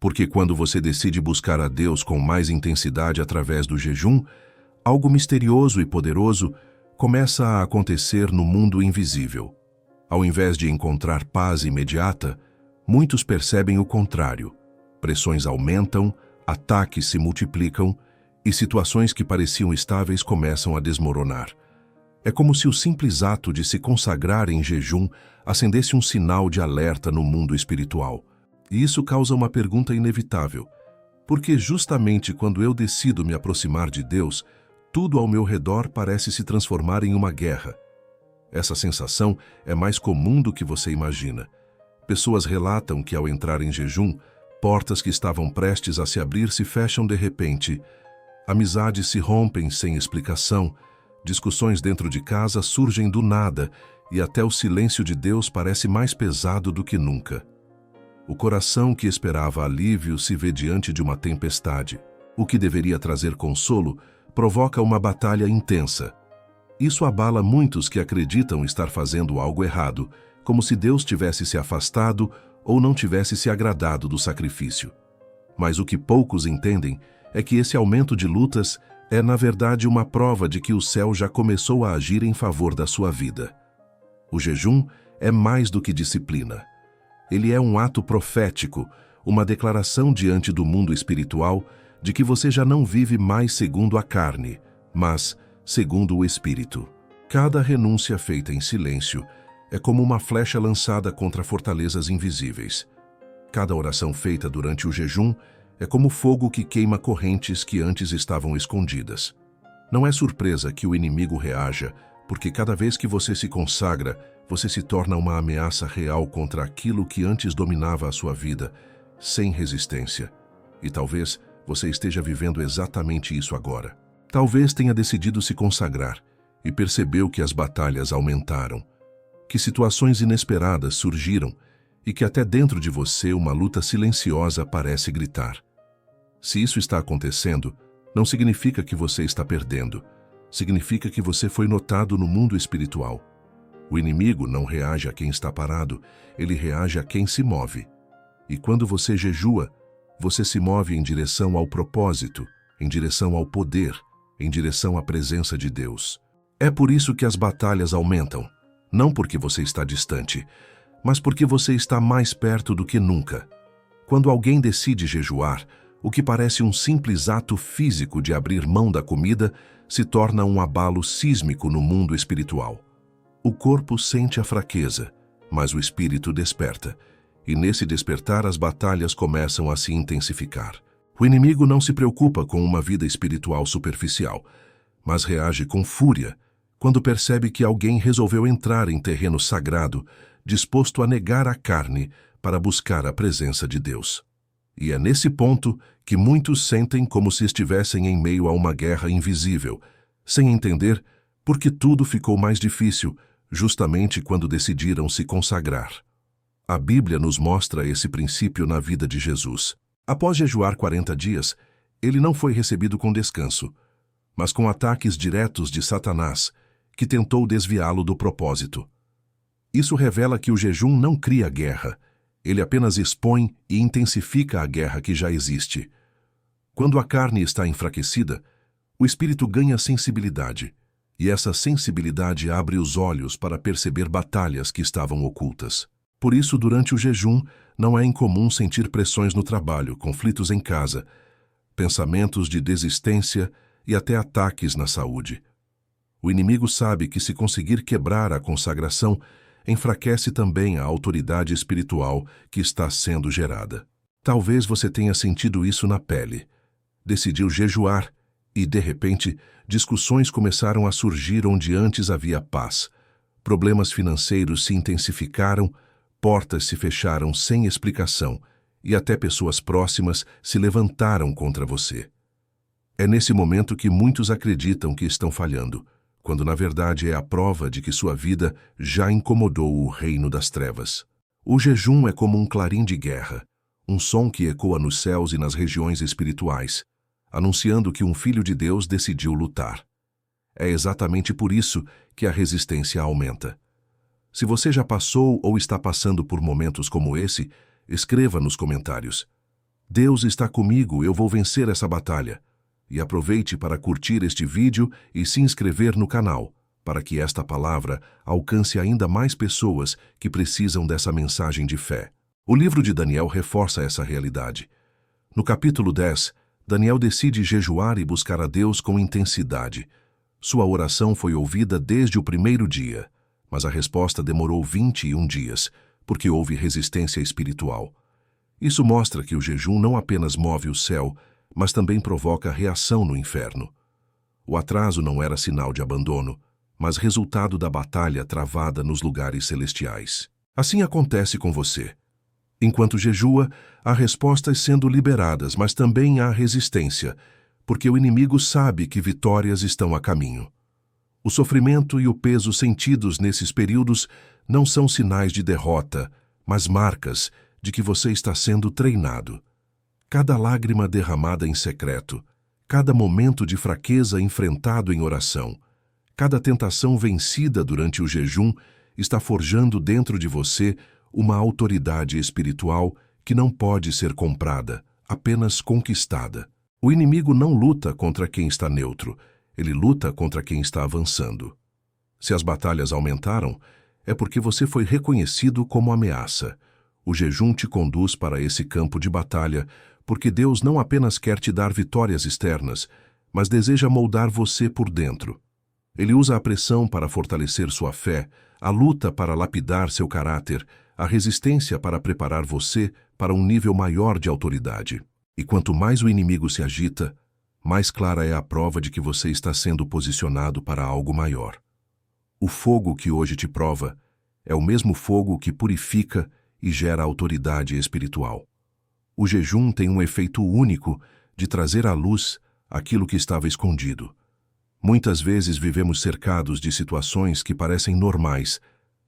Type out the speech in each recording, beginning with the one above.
Porque quando você decide buscar a Deus com mais intensidade através do jejum, algo misterioso e poderoso começa a acontecer no mundo invisível. Ao invés de encontrar paz imediata, muitos percebem o contrário. Pressões aumentam, ataques se multiplicam e situações que pareciam estáveis começam a desmoronar. É como se o simples ato de se consagrar em jejum acendesse um sinal de alerta no mundo espiritual. E isso causa uma pergunta inevitável. Porque justamente quando eu decido me aproximar de Deus, tudo ao meu redor parece se transformar em uma guerra. Essa sensação é mais comum do que você imagina. Pessoas relatam que ao entrar em jejum, portas que estavam prestes a se abrir se fecham de repente. Amizades se rompem sem explicação, discussões dentro de casa surgem do nada e até o silêncio de Deus parece mais pesado do que nunca. O coração que esperava alívio se vê diante de uma tempestade. O que deveria trazer consolo provoca uma batalha intensa. Isso abala muitos que acreditam estar fazendo algo errado, como se Deus tivesse se afastado ou não tivesse se agradado do sacrifício. Mas o que poucos entendem é que esse aumento de lutas é, na verdade, uma prova de que o céu já começou a agir em favor da sua vida. O jejum é mais do que disciplina. Ele é um ato profético, uma declaração diante do mundo espiritual de que você já não vive mais segundo a carne, mas segundo o Espírito. Cada renúncia feita em silêncio é como uma flecha lançada contra fortalezas invisíveis. Cada oração feita durante o jejum é como fogo que queima correntes que antes estavam escondidas. Não é surpresa que o inimigo reaja, porque cada vez que você se consagra, você se torna uma ameaça real contra aquilo que antes dominava a sua vida, sem resistência. E talvez você esteja vivendo exatamente isso agora. Talvez tenha decidido se consagrar e percebeu que as batalhas aumentaram, que situações inesperadas surgiram e que até dentro de você uma luta silenciosa parece gritar. Se isso está acontecendo, não significa que você está perdendo. Significa que você foi notado no mundo espiritual. O inimigo não reage a quem está parado, ele reage a quem se move. E quando você jejua, você se move em direção ao propósito, em direção ao poder, em direção à presença de Deus. É por isso que as batalhas aumentam, não porque você está distante, mas porque você está mais perto do que nunca. Quando alguém decide jejuar, o que parece um simples ato físico de abrir mão da comida se torna um abalo sísmico no mundo espiritual. O corpo sente a fraqueza, mas o espírito desperta, e nesse despertar as batalhas começam a se intensificar. O inimigo não se preocupa com uma vida espiritual superficial, mas reage com fúria quando percebe que alguém resolveu entrar em terreno sagrado, disposto a negar a carne para buscar a presença de Deus. E é nesse ponto que muitos sentem como se estivessem em meio a uma guerra invisível, sem entender por que tudo ficou mais difícil justamente quando decidiram se consagrar. A Bíblia nos mostra esse princípio na vida de Jesus. Após jejuar 40 dias, ele não foi recebido com descanso, mas com ataques diretos de Satanás, que tentou desviá-lo do propósito. Isso revela que o jejum não cria guerra, ele apenas expõe e intensifica a guerra que já existe. Quando a carne está enfraquecida, o espírito ganha sensibilidade, e essa sensibilidade abre os olhos para perceber batalhas que estavam ocultas. Por isso, durante o jejum, não é incomum sentir pressões no trabalho, conflitos em casa, pensamentos de desistência e até ataques na saúde. O inimigo sabe que se conseguir quebrar a consagração, enfraquece também a autoridade espiritual que está sendo gerada. Talvez você tenha sentido isso na pele. Decidiu jejuar e, de repente, discussões começaram a surgir onde antes havia paz. Problemas financeiros se intensificaram, portas se fecharam sem explicação e até pessoas próximas se levantaram contra você. É nesse momento que muitos acreditam que estão falhando, quando na verdade é a prova de que sua vida já incomodou o reino das trevas. O jejum é como um clarim de guerra, um som que ecoa nos céus e nas regiões espirituais, anunciando que um filho de Deus decidiu lutar. É exatamente por isso que a resistência aumenta. Se você já passou ou está passando por momentos como esse, escreva nos comentários. Deus está comigo, eu vou vencer essa batalha. E aproveite para curtir este vídeo e se inscrever no canal, para que esta palavra alcance ainda mais pessoas que precisam dessa mensagem de fé. O livro de Daniel reforça essa realidade. No capítulo 10, Daniel decide jejuar e buscar a Deus com intensidade. Sua oração foi ouvida desde o primeiro dia, mas a resposta demorou 21 dias, porque houve resistência espiritual. Isso mostra que o jejum não apenas move o céu, mas também provoca reação no inferno. O atraso não era sinal de abandono, mas resultado da batalha travada nos lugares celestiais. Assim acontece com você. Enquanto jejua, há respostas sendo liberadas, mas também há resistência, porque o inimigo sabe que vitórias estão a caminho. O sofrimento e o peso sentidos nesses períodos não são sinais de derrota, mas marcas de que você está sendo treinado. Cada lágrima derramada em secreto, cada momento de fraqueza enfrentado em oração, cada tentação vencida durante o jejum está forjando dentro de você uma autoridade espiritual que não pode ser comprada, apenas conquistada. O inimigo não luta contra quem está neutro, ele luta contra quem está avançando. Se as batalhas aumentaram, é porque você foi reconhecido como ameaça. O jejum te conduz para esse campo de batalha, porque Deus não apenas quer te dar vitórias externas, mas deseja moldar você por dentro. Ele usa a pressão para fortalecer sua fé, a luta para lapidar seu caráter, a resistência para preparar você para um nível maior de autoridade. E quanto mais o inimigo se agita, mais clara é a prova de que você está sendo posicionado para algo maior. O fogo que hoje te prova é o mesmo fogo que purifica e gera autoridade espiritual. O jejum tem um efeito único de trazer à luz aquilo que estava escondido. Muitas vezes vivemos cercados de situações que parecem normais,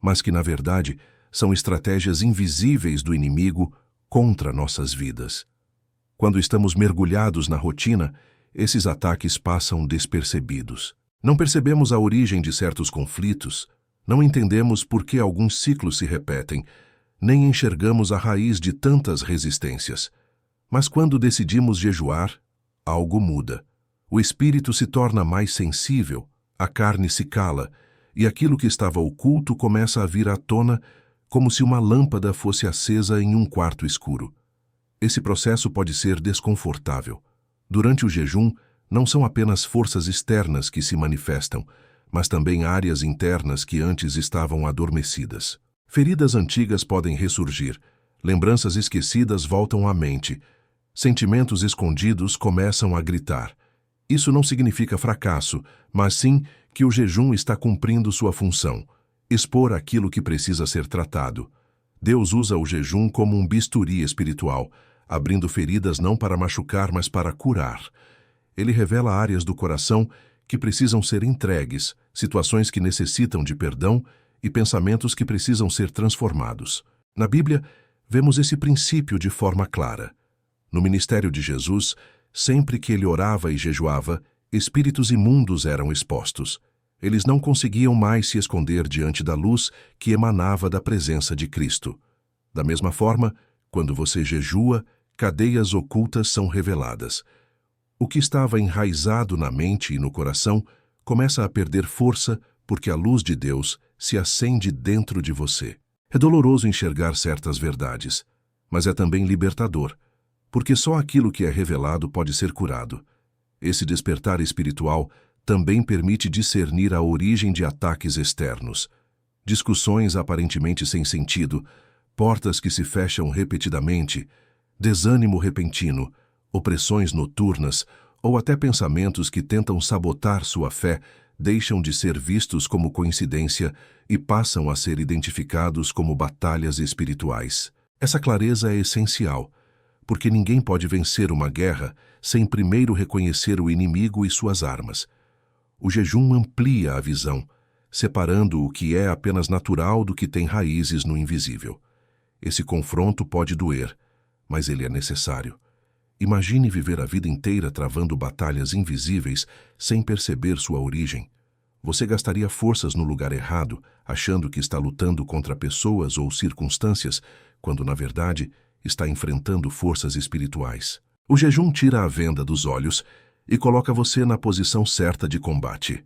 mas que, na verdade, são estratégias invisíveis do inimigo contra nossas vidas. Quando estamos mergulhados na rotina, esses ataques passam despercebidos. Não percebemos a origem de certos conflitos, não entendemos por que alguns ciclos se repetem, nem enxergamos a raiz de tantas resistências. Mas quando decidimos jejuar, algo muda. O espírito se torna mais sensível, a carne se cala, e aquilo que estava oculto começa a vir à tona como se uma lâmpada fosse acesa em um quarto escuro. Esse processo pode ser desconfortável. Durante o jejum, não são apenas forças externas que se manifestam, mas também áreas internas que antes estavam adormecidas. Feridas antigas podem ressurgir, lembranças esquecidas voltam à mente, sentimentos escondidos começam a gritar. Isso não significa fracasso, mas sim que o jejum está cumprindo sua função, expor aquilo que precisa ser tratado. Deus usa o jejum como um bisturi espiritual, abrindo feridas não para machucar, mas para curar. Ele revela áreas do coração que precisam ser entregues, situações que necessitam de perdão e pensamentos que precisam ser transformados. Na Bíblia, vemos esse princípio de forma clara. No ministério de Jesus, sempre que ele orava e jejuava, espíritos imundos eram expostos. Eles não conseguiam mais se esconder diante da luz que emanava da presença de Cristo. Da mesma forma, quando você jejua, cadeias ocultas são reveladas. O que estava enraizado na mente e no coração começa a perder força porque a luz de Deus se acende dentro de você. É doloroso enxergar certas verdades, mas é também libertador, porque só aquilo que é revelado pode ser curado. Esse despertar espiritual também permite discernir a origem de ataques externos. Discussões aparentemente sem sentido, portas que se fecham repetidamente, desânimo repentino, opressões noturnas ou até pensamentos que tentam sabotar sua fé deixam de ser vistos como coincidência e passam a ser identificados como batalhas espirituais. Essa clareza é essencial, porque ninguém pode vencer uma guerra sem primeiro reconhecer o inimigo e suas armas. O jejum amplia a visão, separando o que é apenas natural do que tem raízes no invisível. Esse confronto pode doer, mas ele é necessário. Imagine viver a vida inteira travando batalhas invisíveis sem perceber sua origem. Você gastaria forças no lugar errado, achando que está lutando contra pessoas ou circunstâncias, quando, na verdade, está enfrentando forças espirituais. O jejum tira a venda dos olhos e coloca você na posição certa de combate.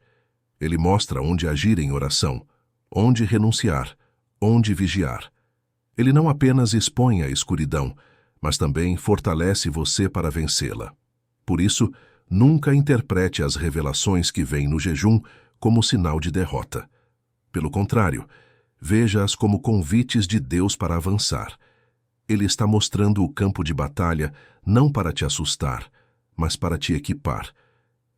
Ele mostra onde agir em oração, onde renunciar, onde vigiar. Ele não apenas expõe a escuridão, mas também fortalece você para vencê-la. Por isso, nunca interprete as revelações que vêm no jejum como sinal de derrota. Pelo contrário, veja-as como convites de Deus para avançar. Ele está mostrando o campo de batalha não para te assustar, mas para te equipar.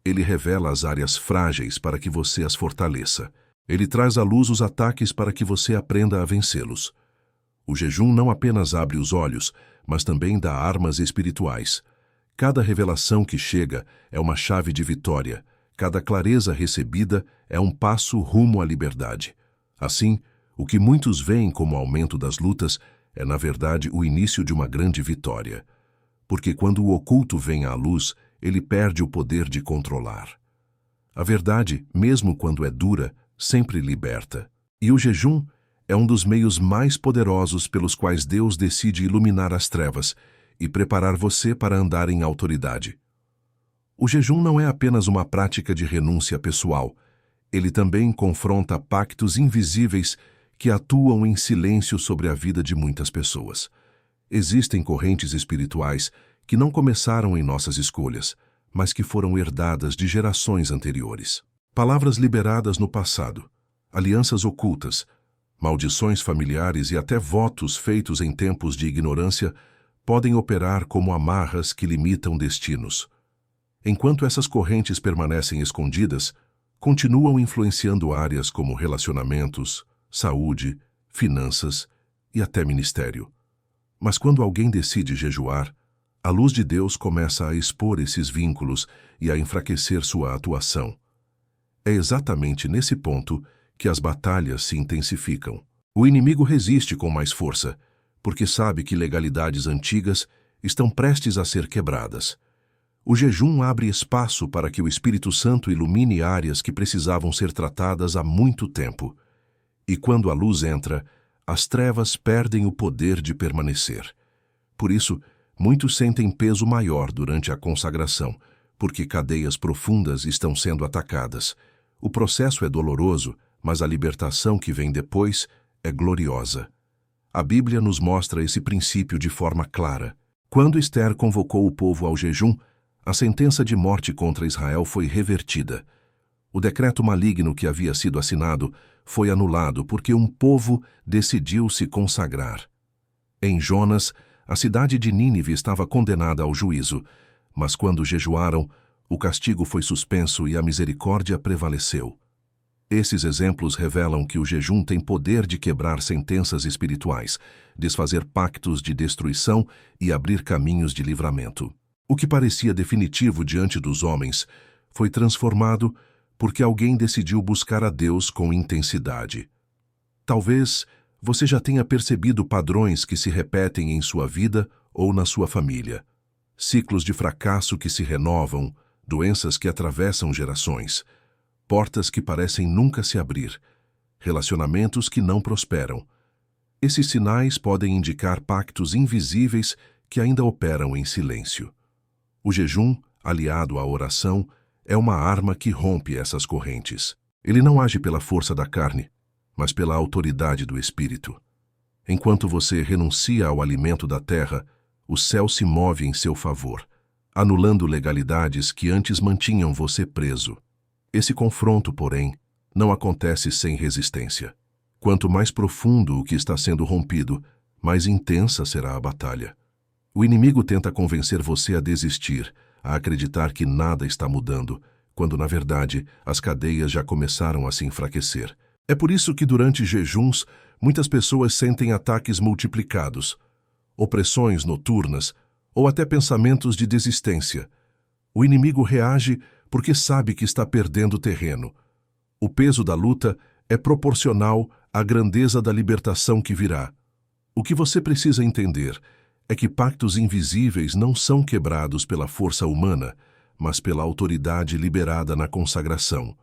Ele revela as áreas frágeis para que você as fortaleça. Ele traz à luz os ataques para que você aprenda a vencê-los. O jejum não apenas abre os olhos, mas também dá armas espirituais. Cada revelação que chega é uma chave de vitória. Cada clareza recebida é um passo rumo à liberdade. Assim, o que muitos veem como aumento das lutas é, na verdade, o início de uma grande vitória. Porque quando o oculto vem à luz, ele perde o poder de controlar. A verdade, mesmo quando é dura, sempre liberta. E o jejum é um dos meios mais poderosos pelos quais Deus decide iluminar as trevas e preparar você para andar em autoridade. O jejum não é apenas uma prática de renúncia pessoal. Ele também confronta pactos invisíveis que atuam em silêncio sobre a vida de muitas pessoas. Existem correntes espirituais que não começaram em nossas escolhas, mas que foram herdadas de gerações anteriores. Palavras liberadas no passado, alianças ocultas, maldições familiares e até votos feitos em tempos de ignorância podem operar como amarras que limitam destinos. Enquanto essas correntes permanecem escondidas, continuam influenciando áreas como relacionamentos, saúde, finanças e até ministério. Mas quando alguém decide jejuar, a luz de Deus começa a expor esses vínculos e a enfraquecer sua atuação. É exatamente nesse ponto que as batalhas se intensificam. O inimigo resiste com mais força, porque sabe que legalidades antigas estão prestes a ser quebradas. O jejum abre espaço para que o Espírito Santo ilumine áreas que precisavam ser tratadas há muito tempo. E quando a luz entra, as trevas perdem o poder de permanecer. Por isso, muitos sentem peso maior durante a consagração, porque cadeias profundas estão sendo atacadas. O processo é doloroso, mas a libertação que vem depois é gloriosa. A Bíblia nos mostra esse princípio de forma clara. Quando Esther convocou o povo ao jejum, a sentença de morte contra Israel foi revertida. O decreto maligno que havia sido assinado foi anulado porque um povo decidiu se consagrar. Em Jonas, a cidade de Nínive estava condenada ao juízo, mas quando jejuaram, o castigo foi suspenso e a misericórdia prevaleceu. Esses exemplos revelam que o jejum tem poder de quebrar sentenças espirituais, desfazer pactos de destruição e abrir caminhos de livramento. O que parecia definitivo diante dos homens foi transformado porque alguém decidiu buscar a Deus com intensidade. Talvez você já tenha percebido padrões que se repetem em sua vida ou na sua família. Ciclos de fracasso que se renovam, doenças que atravessam gerações, portas que parecem nunca se abrir, relacionamentos que não prosperam. Esses sinais podem indicar pactos invisíveis que ainda operam em silêncio. O jejum, aliado à oração, é uma arma que rompe essas correntes. Ele não age pela força da carne, mas pela autoridade do Espírito. Enquanto você renuncia ao alimento da terra, o céu se move em seu favor, anulando legalidades que antes mantinham você preso. Esse confronto, porém, não acontece sem resistência. Quanto mais profundo o que está sendo rompido, mais intensa será a batalha. O inimigo tenta convencer você a desistir, a acreditar que nada está mudando, quando, na verdade, as cadeias já começaram a se enfraquecer. É por isso que, durante jejuns, muitas pessoas sentem ataques multiplicados, opressões noturnas ou até pensamentos de desistência. O inimigo reage porque sabe que está perdendo terreno. O peso da luta é proporcional à grandeza da libertação que virá. O que você precisa entender é que pactos invisíveis não são quebrados pela força humana, mas pela autoridade liberada na consagração.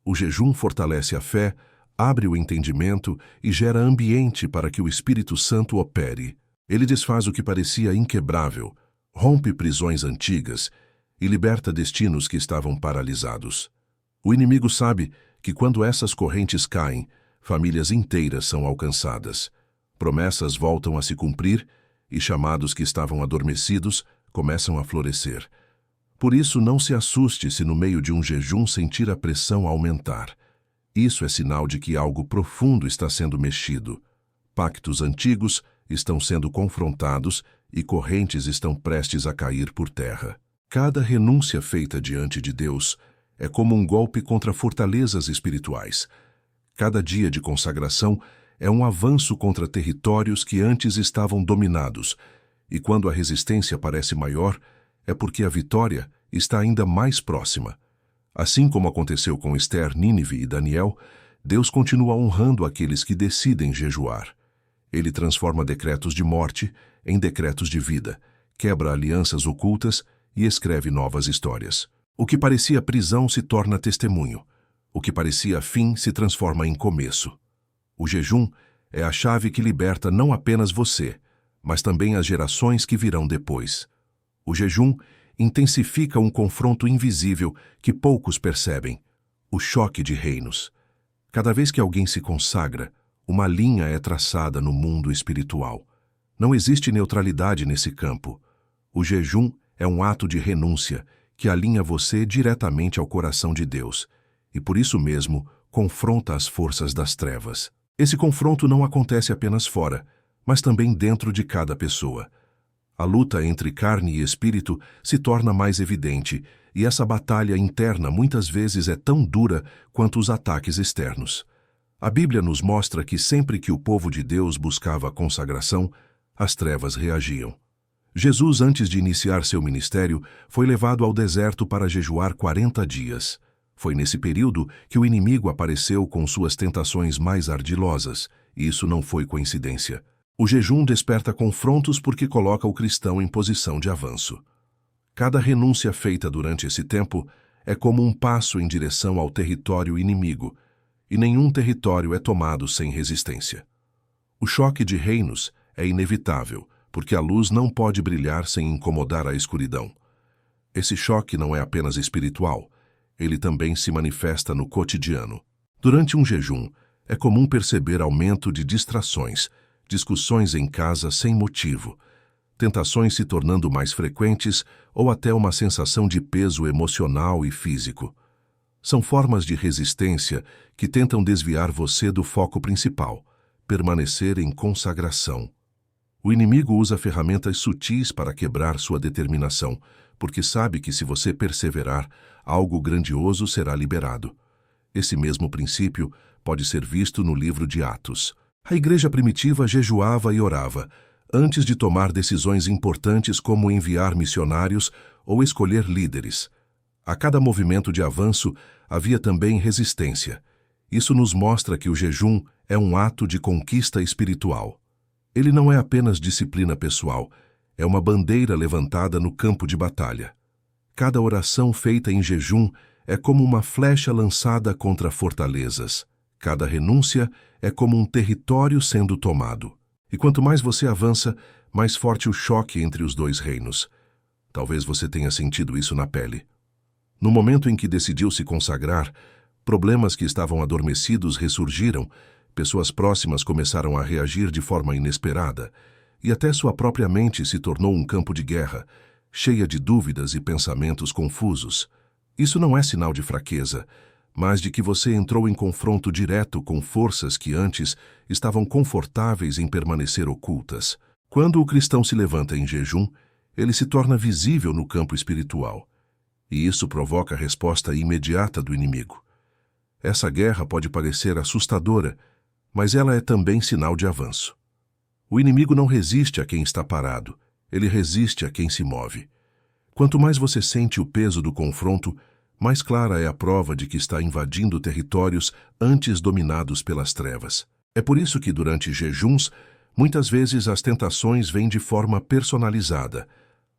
O jejum fortalece a fé, abre o entendimento e gera ambiente para que o Espírito Santo opere. Ele desfaz o que parecia inquebrável, rompe prisões antigas e liberta destinos que estavam paralisados. O inimigo sabe que quando essas correntes caem, famílias inteiras são alcançadas, promessas voltam a se cumprir e chamados que estavam adormecidos começam a florescer. Por isso, não se assuste se no meio de um jejum sentir a pressão aumentar. Isso é sinal de que algo profundo está sendo mexido. Pactos antigos estão sendo confrontados e correntes estão prestes a cair por terra. Cada renúncia feita diante de Deus é como um golpe contra fortalezas espirituais. Cada dia de consagração é um avanço contra territórios que antes estavam dominados, e quando a resistência parece maior, é porque a vitória está ainda mais próxima. Assim como aconteceu com Esther, Nínive e Daniel, Deus continua honrando aqueles que decidem jejuar. Ele transforma decretos de morte em decretos de vida, quebra alianças ocultas e escreve novas histórias. O que parecia prisão se torna testemunho. O que parecia fim se transforma em começo. O jejum é a chave que liberta não apenas você, mas também as gerações que virão depois. O jejum intensifica um confronto invisível que poucos percebem: o choque de reinos. Cada vez que alguém se consagra, uma linha é traçada no mundo espiritual. Não existe neutralidade nesse campo. O jejum é um ato de renúncia que alinha você diretamente ao coração de Deus e, por isso mesmo, confronta as forças das trevas. Esse confronto não acontece apenas fora, mas também dentro de cada pessoa. A luta entre carne e espírito se torna mais evidente, e essa batalha interna muitas vezes é tão dura quanto os ataques externos. A Bíblia nos mostra que sempre que o povo de Deus buscava a consagração, as trevas reagiam. Jesus, antes de iniciar seu ministério, foi levado ao deserto para jejuar 40 dias. Foi nesse período que o inimigo apareceu com suas tentações mais ardilosas, e isso não foi coincidência. O jejum desperta confrontos porque coloca o cristão em posição de avanço. Cada renúncia feita durante esse tempo é como um passo em direção ao território inimigo, e nenhum território é tomado sem resistência. O choque de reinos é inevitável, porque a luz não pode brilhar sem incomodar a escuridão. Esse choque não é apenas espiritual, ele também se manifesta no cotidiano. Durante um jejum, é comum perceber aumento de distrações, discussões em casa sem motivo, tentações se tornando mais frequentes ou até uma sensação de peso emocional e físico. São formas de resistência que tentam desviar você do foco principal, permanecer em consagração. O inimigo usa ferramentas sutis para quebrar sua determinação, porque sabe que se você perseverar, algo grandioso será liberado. Esse mesmo princípio pode ser visto no livro de Atos. A igreja primitiva jejuava e orava, antes de tomar decisões importantes como enviar missionários ou escolher líderes. A cada movimento de avanço havia também resistência. Isso nos mostra que o jejum é um ato de conquista espiritual. Ele não é apenas disciplina pessoal, é uma bandeira levantada no campo de batalha. Cada oração feita em jejum é como uma flecha lançada contra fortalezas. Cada renúncia é como um território sendo tomado. E quanto mais você avança, mais forte o choque entre os dois reinos. Talvez você tenha sentido isso na pele. No momento em que decidiu se consagrar, problemas que estavam adormecidos ressurgiram, pessoas próximas começaram a reagir de forma inesperada, e até sua própria mente se tornou um campo de guerra, cheia de dúvidas e pensamentos confusos. Isso não é sinal de fraqueza, mas de que você entrou em confronto direto com forças que antes estavam confortáveis em permanecer ocultas. Quando o cristão se levanta em jejum, ele se torna visível no campo espiritual, e isso provoca a resposta imediata do inimigo. Essa guerra pode parecer assustadora, mas ela é também sinal de avanço. O inimigo não resiste a quem está parado, ele resiste a quem se move. Quanto mais você sente o peso do confronto, mais clara é a prova de que está invadindo territórios antes dominados pelas trevas. É por isso que, durante jejuns, muitas vezes as tentações vêm de forma personalizada,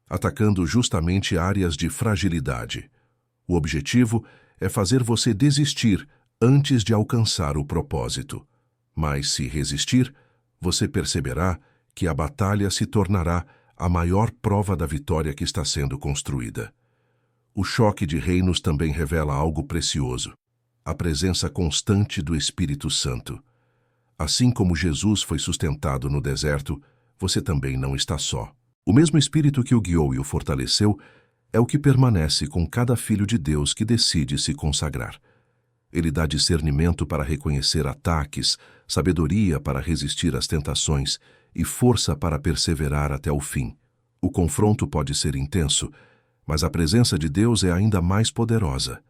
atacando justamente áreas de fragilidade. O objetivo é fazer você desistir antes de alcançar o propósito. Mas, se resistir, você perceberá que a batalha se tornará a maior prova da vitória que está sendo construída. O choque de reinos também revela algo precioso: a presença constante do Espírito Santo. Assim como Jesus foi sustentado no deserto, você também não está só. O mesmo Espírito que o guiou e o fortaleceu é o que permanece com cada filho de Deus que decide se consagrar. Ele dá discernimento para reconhecer ataques, sabedoria para resistir às tentações e força para perseverar até o fim. O confronto pode ser intenso, mas a presença de Deus é ainda mais poderosa.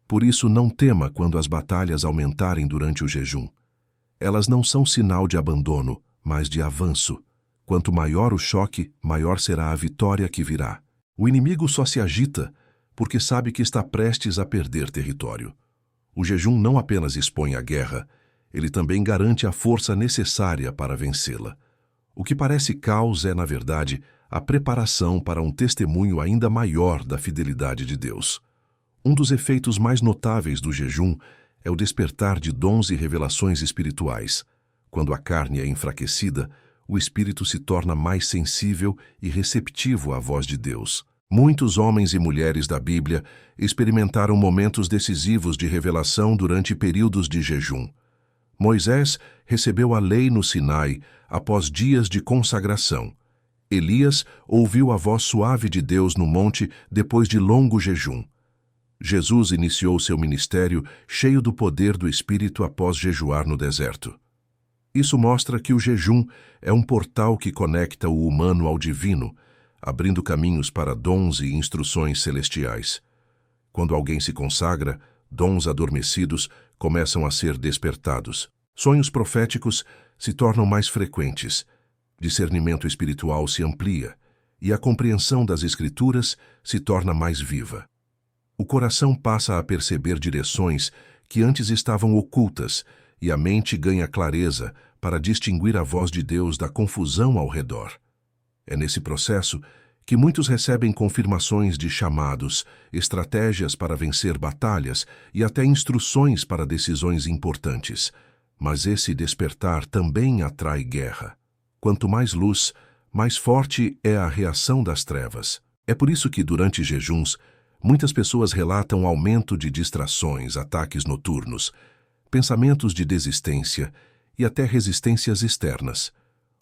Por isso, não tema quando as batalhas aumentarem durante o jejum. Elas não são sinal de abandono, mas de avanço. Quanto maior o choque, maior será a vitória que virá. O inimigo só se agita porque sabe que está prestes a perder território. O jejum não apenas expõe a guerra, ele também garante a força necessária para vencê-la. O que parece caos é, na verdade, a preparação para um testemunho ainda maior da fidelidade de Deus. Um dos efeitos mais notáveis do jejum é o despertar de dons e revelações espirituais. Quando a carne é enfraquecida, o espírito se torna mais sensível e receptivo à voz de Deus. Muitos homens e mulheres da Bíblia experimentaram momentos decisivos de revelação durante períodos de jejum. Moisés recebeu a lei no Sinai após dias de consagração. Elias ouviu a voz suave de Deus no monte depois de longo jejum. Jesus iniciou seu ministério cheio do poder do Espírito após jejuar no deserto. Isso mostra que o jejum é um portal que conecta o humano ao divino, abrindo caminhos para dons e instruções celestiais. Quando alguém se consagra, dons adormecidos começam a ser despertados. Sonhos proféticos se tornam mais frequentes, discernimento espiritual se amplia e a compreensão das Escrituras se torna mais viva. O coração passa a perceber direções que antes estavam ocultas e a mente ganha clareza para distinguir a voz de Deus da confusão ao redor. É nesse processo que muitos recebem confirmações de chamados, estratégias para vencer batalhas e até instruções para decisões importantes. Mas esse despertar também atrai guerra. Quanto mais luz, mais forte é a reação das trevas. É por isso que, durante jejuns, muitas pessoas relatam aumento de distrações, ataques noturnos, pensamentos de desistência e até resistências externas.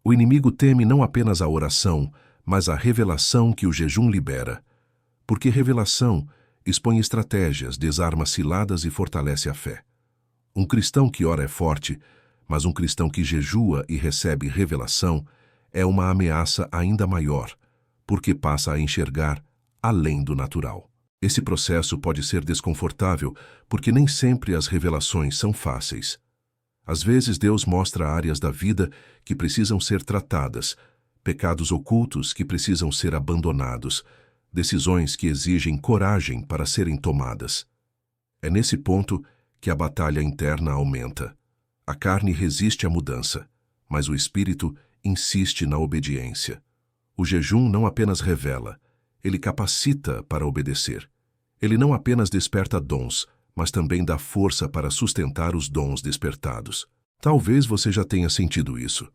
O inimigo teme não apenas a oração, mas a revelação que o jejum libera. Porque revelação expõe estratégias, desarma ciladas e fortalece a fé. Um cristão que ora é forte, mas um cristão que jejua e recebe revelação é uma ameaça ainda maior, porque passa a enxergar além do natural. Esse processo pode ser desconfortável, porque nem sempre as revelações são fáceis. Às vezes Deus mostra áreas da vida que precisam ser tratadas, pecados ocultos que precisam ser abandonados, decisões que exigem coragem para serem tomadas. É nesse ponto que a batalha interna aumenta. A carne resiste à mudança, mas o espírito insiste na obediência. O jejum não apenas revela, ele capacita para obedecer. Ele não apenas desperta dons, mas também dá força para sustentar os dons despertados. Talvez você já tenha sentido isso.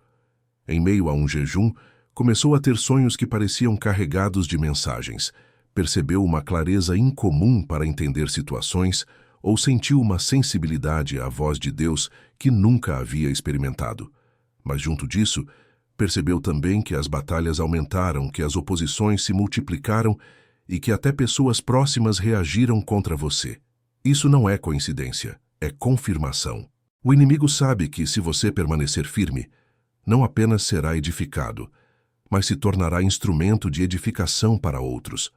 Em meio a um jejum, começou a ter sonhos que pareciam carregados de mensagens, percebeu uma clareza incomum para entender situações ou sentiu uma sensibilidade à voz de Deus que nunca havia experimentado. Mas junto disso, percebeu também que as batalhas aumentaram, que as oposições se multiplicaram e que até pessoas próximas reagiram contra você. Isso não é coincidência, é confirmação. O inimigo sabe que, se você permanecer firme, não apenas será edificado, mas se tornará instrumento de edificação para outros.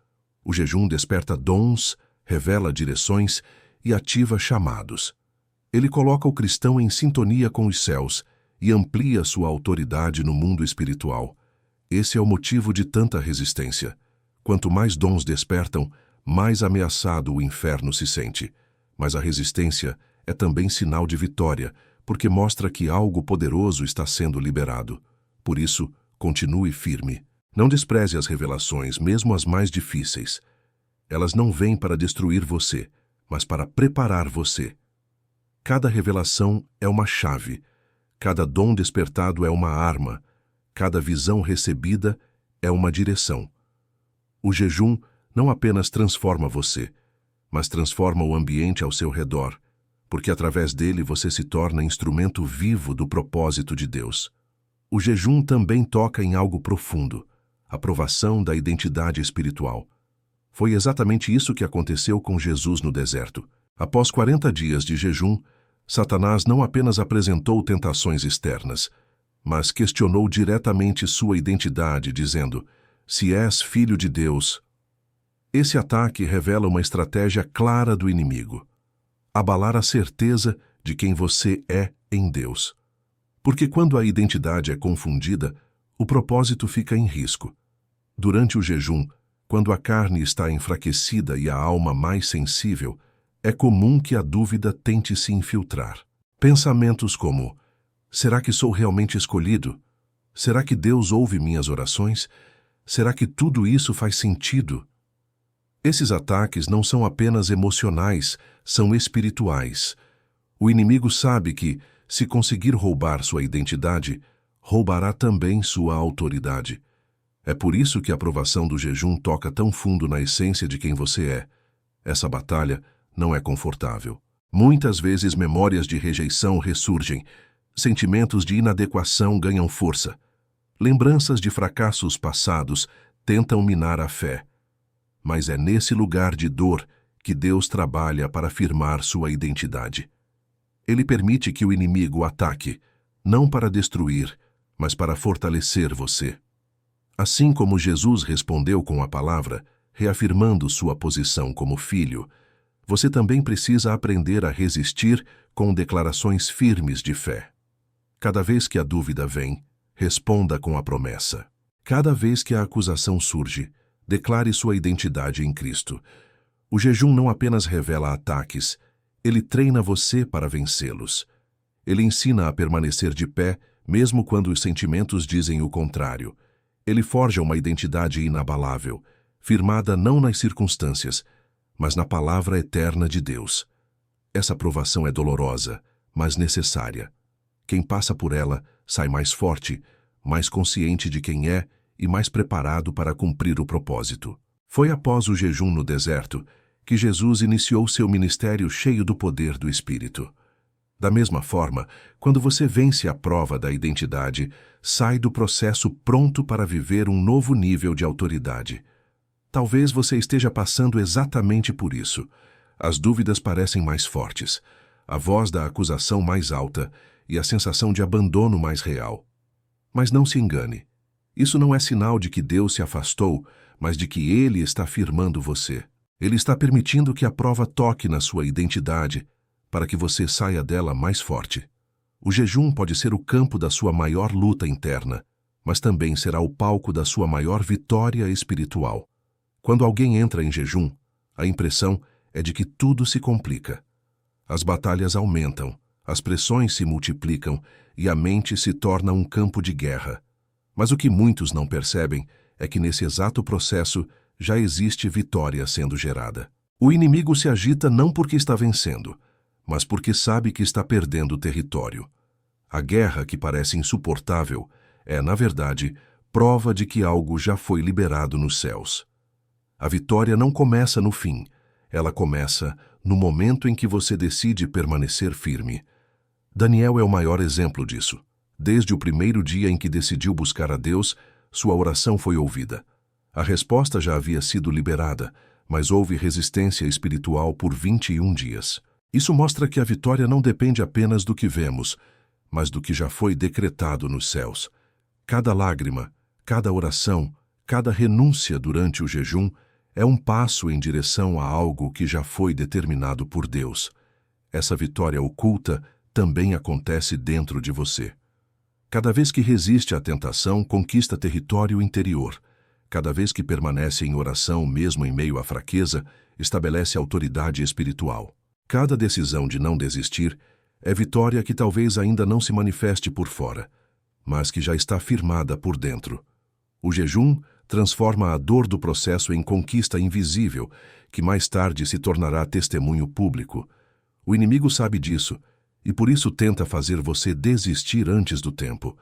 O jejum desperta dons, revela direções e ativa chamados. Ele coloca o cristão em sintonia com os céus e amplia sua autoridade no mundo espiritual. Esse é o motivo de tanta resistência. Quanto mais dons despertam, mais ameaçado o inferno se sente. Mas a resistência é também sinal de vitória, porque mostra que algo poderoso está sendo liberado. Por isso, continue firme. Não despreze as revelações, mesmo as mais difíceis. Elas não vêm para destruir você, mas para preparar você. Cada revelação é uma chave, cada dom despertado é uma arma, Cada visão recebida é uma direção. O jejum não apenas transforma você, mas transforma o ambiente ao seu redor, porque através dele você se torna instrumento vivo do propósito de Deus. O jejum também toca em algo profundo, a provação da identidade espiritual. Foi exatamente isso que aconteceu com Jesus no deserto. Após 40 dias de jejum, Satanás não apenas apresentou tentações externas, mas questionou diretamente sua identidade, dizendo: "Se és filho de Deus." Esse ataque revela uma estratégia clara do inimigo: abalar a certeza de quem você é em Deus. Porque quando a identidade é confundida, o propósito fica em risco. Durante o jejum, quando a carne está enfraquecida e a alma mais sensível, é comum que a dúvida tente se infiltrar. Pensamentos como: será que sou realmente escolhido? Será que Deus ouve minhas orações? Será que tudo isso faz sentido? Esses ataques não são apenas emocionais, são espirituais. O inimigo sabe que, se conseguir roubar sua identidade, roubará também sua autoridade. É por isso que a provação do jejum toca tão fundo na essência de quem você é. Essa batalha não é confortável. Muitas vezes memórias de rejeição ressurgem, sentimentos de inadequação ganham força. Lembranças de fracassos passados tentam minar a fé. Mas é nesse lugar de dor que Deus trabalha para afirmar sua identidade. Ele permite que o inimigo ataque, não para destruir, mas para fortalecer você. Assim como Jesus respondeu com a palavra, reafirmando sua posição como filho, você também precisa aprender a resistir com declarações firmes de fé. Cada vez que a dúvida vem, responda com a promessa. Cada vez que a acusação surge, declare sua identidade em Cristo. O jejum não apenas revela ataques, ele treina você para vencê-los. Ele ensina a permanecer de pé, mesmo quando os sentimentos dizem o contrário. Ele forja uma identidade inabalável, firmada não nas circunstâncias, mas na palavra eterna de Deus. Essa provação é dolorosa, mas necessária. Quem passa por ela sai mais forte, mais consciente de quem é e mais preparado para cumprir o propósito. Foi após o jejum no deserto que Jesus iniciou seu ministério cheio do poder do Espírito. Da mesma forma, quando você vence a prova da identidade, sai do processo pronto para viver um novo nível de autoridade. Talvez você esteja passando exatamente por isso. As dúvidas parecem mais fortes, a voz da acusação mais alta e a sensação de abandono mais real. Mas não se engane. Isso não é sinal de que Deus se afastou, mas de que Ele está firmando você. Ele está permitindo que a prova toque na sua identidade, para que você saia dela mais forte. O jejum pode ser o campo da sua maior luta interna, mas também será o palco da sua maior vitória espiritual. Quando alguém entra em jejum, a impressão é de que tudo se complica. As batalhas aumentam, as pressões se multiplicam e a mente se torna um campo de guerra. Mas o que muitos não percebem é que nesse exato processo já existe vitória sendo gerada. O inimigo se agita não porque está vencendo, mas porque sabe que está perdendo território. A guerra, que parece insuportável, é, na verdade, prova de que algo já foi liberado nos céus. A vitória não começa no fim, ela começa no momento em que você decide permanecer firme. Daniel é o maior exemplo disso. Desde o primeiro dia em que decidiu buscar a Deus, sua oração foi ouvida. A resposta já havia sido liberada, mas houve resistência espiritual por 21 dias. Isso mostra que a vitória não depende apenas do que vemos, mas do que já foi decretado nos céus. Cada lágrima, cada oração, cada renúncia durante o jejum é um passo em direção a algo que já foi determinado por Deus. Essa vitória oculta também acontece dentro de você. Cada vez que resiste à tentação, conquista território interior. Cada vez que permanece em oração, mesmo em meio à fraqueza, estabelece autoridade espiritual. Cada decisão de não desistir é vitória que talvez ainda não se manifeste por fora, mas que já está firmada por dentro. O jejum transforma a dor do processo em conquista invisível, que mais tarde se tornará testemunho público. O inimigo sabe disso, e por isso tenta fazer você desistir antes do tempo.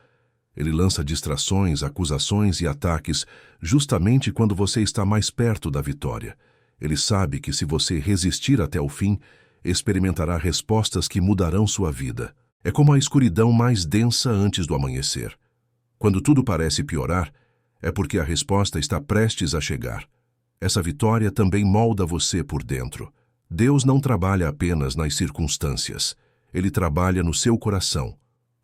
Ele lança distrações, acusações e ataques justamente quando você está mais perto da vitória. Ele sabe que se você resistir até o fim, experimentará respostas que mudarão sua vida. É como a escuridão mais densa antes do amanhecer. Quando tudo parece piorar, é porque a resposta está prestes a chegar. Essa vitória também molda você por dentro. Deus não trabalha apenas nas circunstâncias. Ele trabalha no seu coração.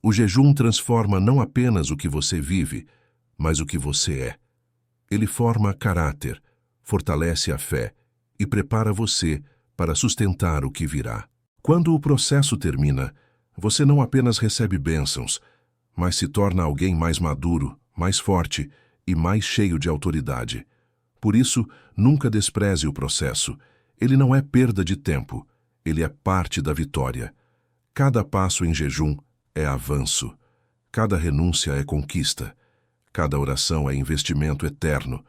O jejum transforma não apenas o que você vive, mas o que você é. Ele forma caráter, fortalece a fé e prepara você para sustentar o que virá. Quando o processo termina, você não apenas recebe bênçãos, mas se torna alguém mais maduro, mais forte e mais cheio de autoridade. Por isso, nunca despreze o processo. Ele não é perda de tempo, ele é parte da vitória. Cada passo em jejum é avanço. Cada renúncia é conquista. Cada oração é investimento eterno.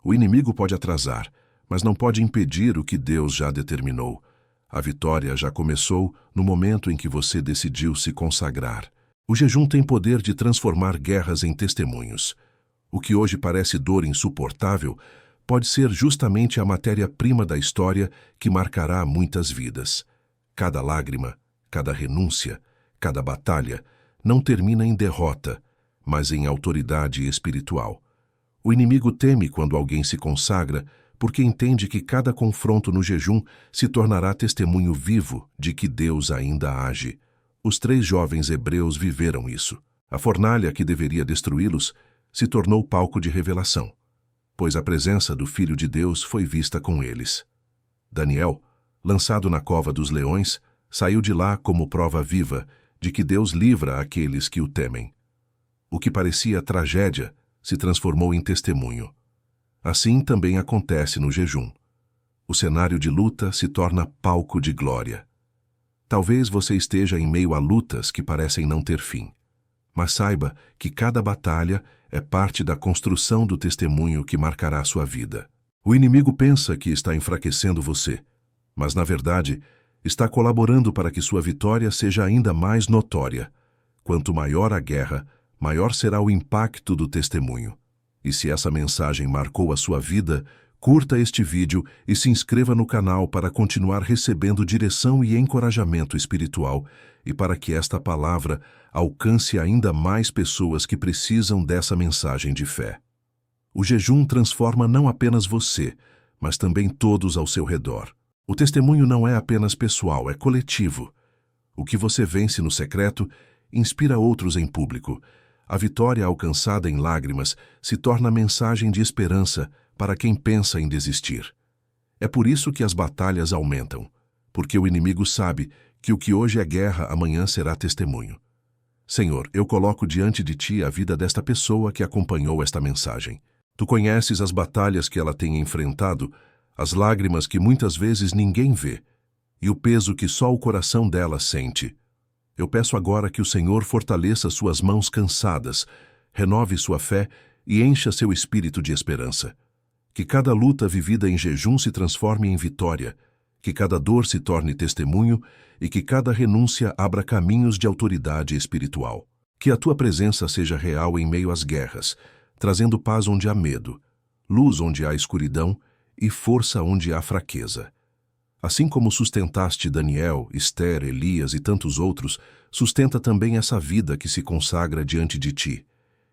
O inimigo pode atrasar, mas não pode impedir o que Deus já determinou. A vitória já começou no momento em que você decidiu se consagrar. O jejum tem poder de transformar guerras em testemunhos. O que hoje parece dor insuportável pode ser justamente a matéria-prima da história que marcará muitas vidas. Cada lágrima, cada renúncia, cada batalha não termina em derrota, mas em autoridade espiritual. O inimigo teme quando alguém se consagra, porque entende que cada confronto no jejum se tornará testemunho vivo de que Deus ainda age. Os 3 jovens hebreus viveram isso. A fornalha que deveria destruí-los se tornou palco de revelação, pois a presença do Filho de Deus foi vista com eles. Daniel, lançado na cova dos leões, saiu de lá como prova viva de que Deus livra aqueles que o temem. O que parecia tragédia se transformou em testemunho. Assim também acontece no jejum. O cenário de luta se torna palco de glória. Talvez você esteja em meio a lutas que parecem não ter fim, mas saiba que cada batalha é parte da construção do testemunho que marcará sua vida. O inimigo pensa que está enfraquecendo você, mas na verdade está colaborando para que sua vitória seja ainda mais notória. Quanto maior a guerra, maior será o impacto do testemunho. E se essa mensagem marcou a sua vida, curta este vídeo e se inscreva no canal para continuar recebendo direção e encorajamento espiritual e para que esta palavra alcance ainda mais pessoas que precisam dessa mensagem de fé. O jejum transforma não apenas você, mas também todos ao seu redor. O testemunho não é apenas pessoal, é coletivo. O que você vence no secreto inspira outros em público. A vitória alcançada em lágrimas se torna mensagem de esperança para quem pensa em desistir. É por isso que as batalhas aumentam, porque o inimigo sabe que o que hoje é guerra, amanhã será testemunho. Senhor, eu coloco diante de Ti a vida desta pessoa que acompanhou esta mensagem. Tu conheces as batalhas que ela tem enfrentado, as lágrimas que muitas vezes ninguém vê, e o peso que só o coração dela sente. Eu peço agora que o Senhor fortaleça suas mãos cansadas, renove sua fé e encha seu espírito de esperança. Que cada luta vivida em jejum se transforme em vitória, que cada dor se torne testemunho e que cada renúncia abra caminhos de autoridade espiritual. Que a Tua presença seja real em meio às guerras, trazendo paz onde há medo, luz onde há escuridão e força onde há fraqueza. Assim como sustentaste Daniel, Esther, Elias e tantos outros, sustenta também essa vida que se consagra diante de Ti.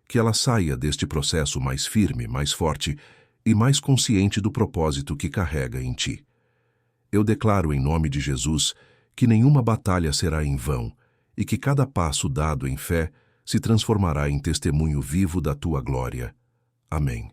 Que ela saia deste processo mais firme, mais forte e mais consciente do propósito que carrega em Ti. Eu declaro em nome de Jesus que nenhuma batalha será em vão e que cada passo dado em fé se transformará em testemunho vivo da Tua glória. Amém.